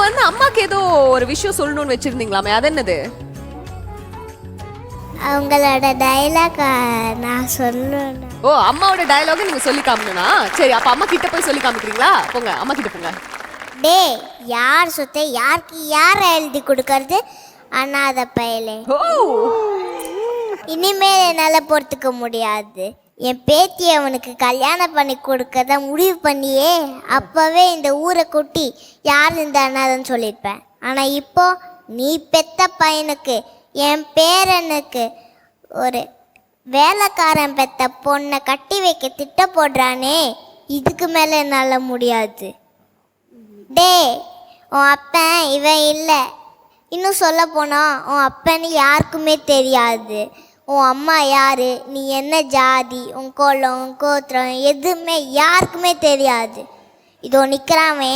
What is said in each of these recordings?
வந்து அம்மாக்கு ஏதோ ஒரு விஷயம் சொல்லணும்னு வச்சிருந்தீங்களாமே, அது என்னது? அவங்களோட டைலாக் நான் சொல்லணும். ஓ, அம்மாவோட டயலாக நீங்க சொல்லி காமிக்கணும்னா சரி, அப்ப அம்மா கிட்ட போய் சொல்லி காமிக்கிறீங்களா? போங்க அம்மா கிட்ட போங்க. டே, யார் சொத்தை யாருக்கு யார் எழுதி கொடுக்கறது? அனாதை பயலே. ஓ, இனிமேல் என்னால் பொறுத்துக்க முடியாது. என் பேத்தி அவனுக்கு கல்யாணம் பண்ணி கொடுக்கறத முடிவு பண்ணியே அப்போவே இந்த ஊரை கொட்டி யார் இந்த அனாதைன்னு சொல்லியிருப்பேன். ஆனால் இப்போ நீ பெத்த பையனுக்கு, என் பேரனுக்கு ஒரு வேலைக்காரன் பெத்த பொண்ணை கட்டி வைக்க திட்ட போடுறானே, இதுக்கு மேலே என்னால் முடியாது. டே, உன் அப்பன் இவன் இல்லை. இன்னும் சொல்ல போனால் உன் அப்பன்னு யாருக்குமே தெரியாது. உன் அம்மா யார், நீ என்ன ஜாதி, உன் கோலம் உன் கோத்திரம் எதுவுமே யாருக்குமே தெரியாது. இதோ நிற்கிறாமே,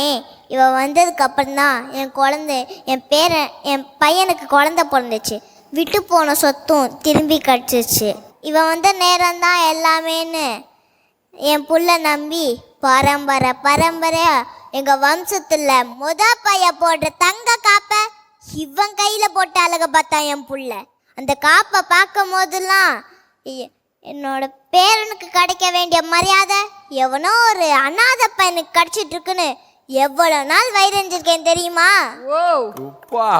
இவன் வந்ததுக்கப்புறம்தான் என் பையனுக்கு குழந்த பிறந்துச்சு. விட்டு போன சொத்தும் திரும்பி கிடச்சிச்சு. இவன் வந்த நேரம்தான் எல்லாமேன்னு என் புள்ள நம்பி பரம்பரையா எங்கள் வம்சத்தில் பைய போடுற தங்க காப்பை இவன் கையில் போட்டு அழக பார்த்தா என் புள்ள. அந்த காப்பை பார்க்கும் போதெல்லாம் என்னோட பேரனுக்கு கிடைக்க வேண்டிய மரியாதை எவனோ ஒரு அனாதை பையனுக்கு கிடைச்சிட்டு இருக்குன்னு எவ்வளோ நாள் வயிறஞ்சிருக்கேன் தெரியுமா? ஓ.